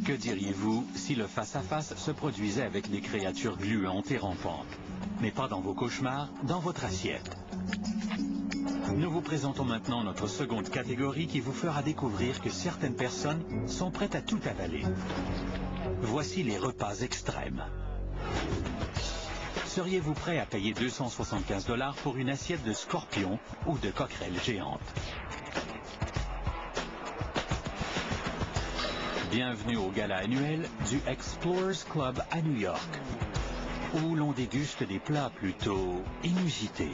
Que diriez-vous si le face-à-face se produisait avec des créatures gluantes et rampantes? Mais pas dans vos cauchemars, dans votre assiette. Nous vous présentons maintenant notre seconde catégorie qui vous fera découvrir que certaines personnes sont prêtes à tout avaler. Voici les repas extrêmes. Seriez-vous prêt à payer 275 $ pour une assiette de scorpions ou de coquerelles géantes? Bienvenue au gala annuel du Explorers Club à New York, où l'on déguste des plats plutôt inusités.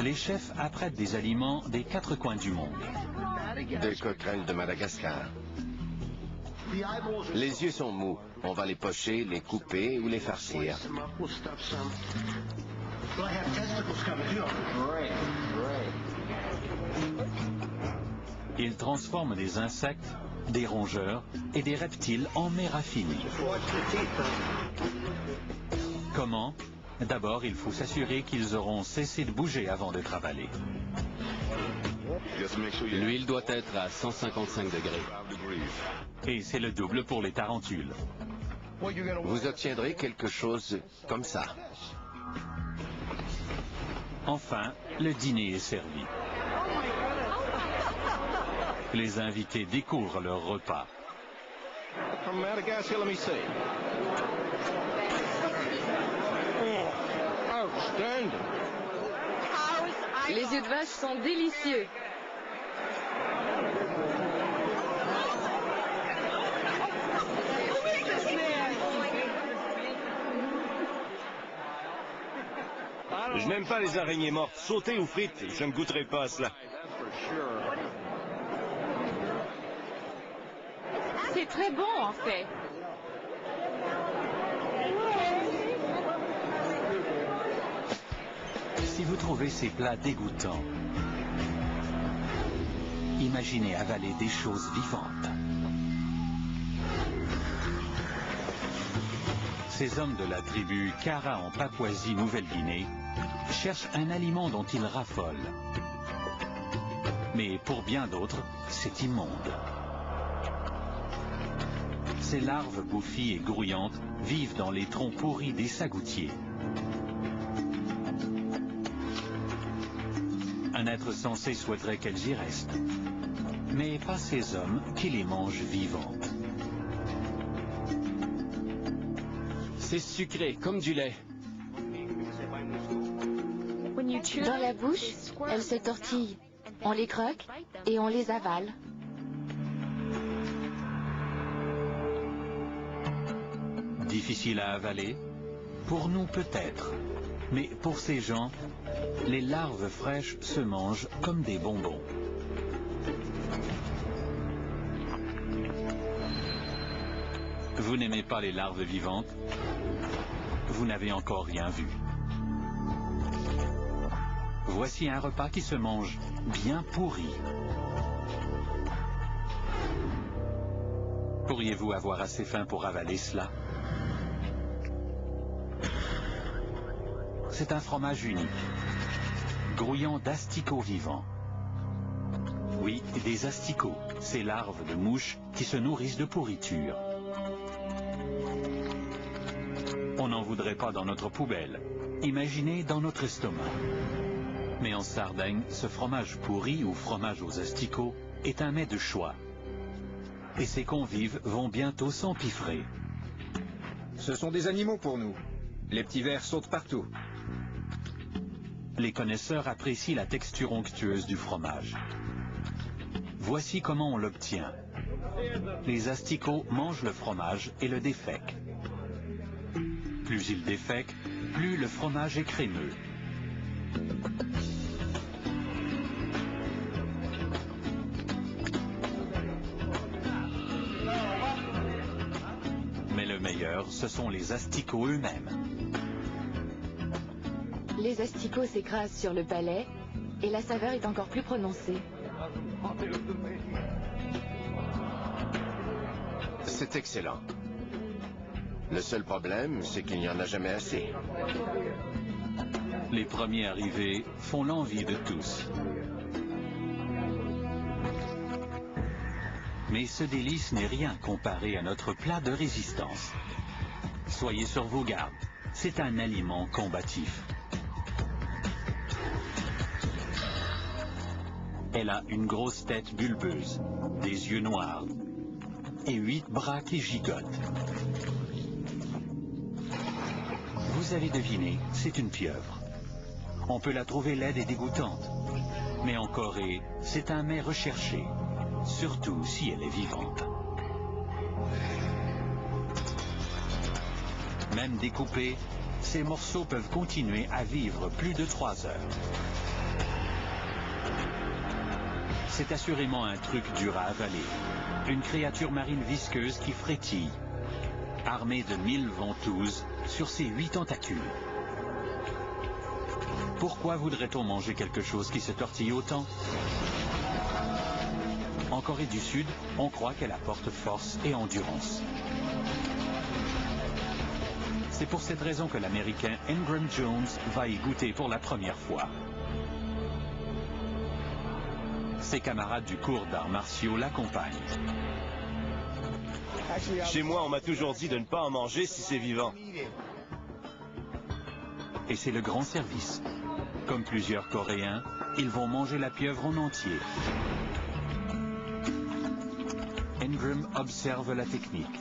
Les chefs apprêtent des aliments des quatre coins du monde. Des coquerelles de Madagascar. Les yeux sont mous. On va les pocher, les couper ou les farcir. Ils transforment des insectes, des rongeurs et des reptiles en mets raffinés. Comment? D'abord, il faut s'assurer qu'ils auront cessé de bouger avant de travailler. L'huile doit être à 155 degrés. Et c'est le double pour les tarentules. Vous obtiendrez quelque chose comme ça. Enfin, le dîner est servi. Les invités découvrent leur repas. From Madagascar, let me see. Oh, outstanding. Les yeux de vache sont délicieux. Je n'aime pas les araignées mortes. Sautées ou frites, je ne goûterai pas à cela. C'est très bon, en fait. Si vous trouvez ces plats dégoûtants, imaginez avaler des choses vivantes. Ces hommes de la tribu Kara en Papouasie-Nouvelle-Guinée cherchent un aliment dont ils raffolent. Mais pour bien d'autres, c'est immonde. Ces larves bouffies et grouillantes vivent dans les troncs pourris des sagoutiers. Un être sensé souhaiterait qu'elles y restent, mais pas ces hommes qui les mangent vivantes. C'est sucré, comme du lait. Dans la bouche, elles se tortillent. On les croque et on les avale. Difficile à avaler? Pour nous peut-être. Mais pour ces gens, les larves fraîches se mangent comme des bonbons. Vous n'aimez pas les larves vivantes? Vous n'avez encore rien vu. Voici un repas qui se mange bien pourri. Pourriez-vous avoir assez faim pour avaler cela? C'est un fromage unique, grouillant d'asticots vivants. Oui, des asticots, ces larves de mouches qui se nourrissent de pourriture. On n'en voudrait pas dans notre poubelle. Imaginez dans notre estomac. Mais en Sardaigne, ce fromage pourri ou fromage aux asticots est un mets de choix. Et ses convives vont bientôt s'empiffrer. Ce sont des animaux pour nous. Les petits vers sautent partout. Les connaisseurs apprécient la texture onctueuse du fromage. Voici comment on l'obtient. Les asticots mangent le fromage et le défèquent. Plus ils défèquent, plus le fromage est crémeux. Mais le meilleur, ce sont les asticots eux-mêmes. Les asticots s'écrasent sur le palais et la saveur est encore plus prononcée. C'est excellent. Le seul problème, c'est qu'il n'y en a jamais assez. Les premiers arrivés font l'envie de tous. Mais ce délice n'est rien comparé à notre plat de résistance. Soyez sur vos gardes, c'est un aliment combatif. Elle a une grosse tête bulbeuse, des yeux noirs et 8 bras qui gigotent. Vous avez deviné, c'est une pieuvre. On peut la trouver laide et dégoûtante, mais en Corée, c'est un mets recherché, surtout si elle est vivante. Même découpés, ces morceaux peuvent continuer à vivre plus de 3 heures. C'est assurément un truc dur à avaler. Une créature marine visqueuse qui frétille, armée de 1000 ventouses sur ses 8 tentacules. Pourquoi voudrait-on manger quelque chose qui se tortille autant? En Corée du Sud, on croit qu'elle apporte force et endurance. C'est pour cette raison que l'Américain Ingram Jones va y goûter pour la première fois. Ses camarades du cours d'arts martiaux l'accompagnent. Chez moi, on m'a toujours dit de ne pas en manger si c'est vivant. Et c'est le grand service. Comme plusieurs Coréens, ils vont manger la pieuvre en entier. Ingram observe la technique.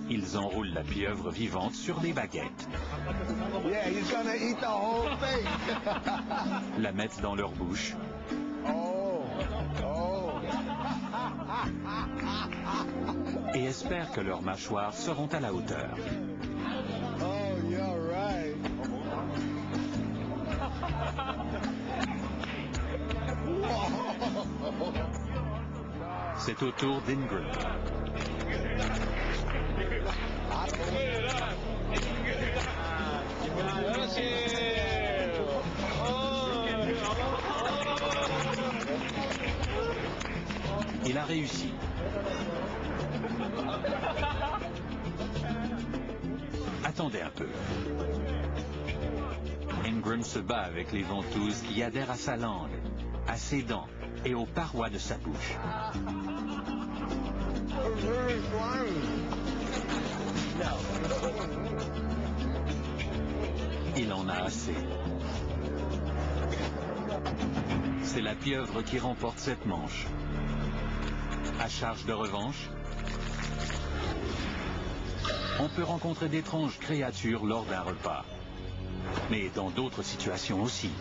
Ils enroulent la pieuvre vivante sur des baguettes. La mettent dans leur bouche. Et espèrent que leurs mâchoires seront à la hauteur. C'est au tour d'Ingram. Il a réussi. Attendez un peu. Ingram se bat avec les ventouses qui adhèrent à sa langue, à ses dents et aux parois de sa bouche. Il en a assez. C'est la pieuvre qui remporte cette manche. À charge de revanche, on peut rencontrer d'étranges créatures lors d'un repas, mais dans d'autres situations aussi.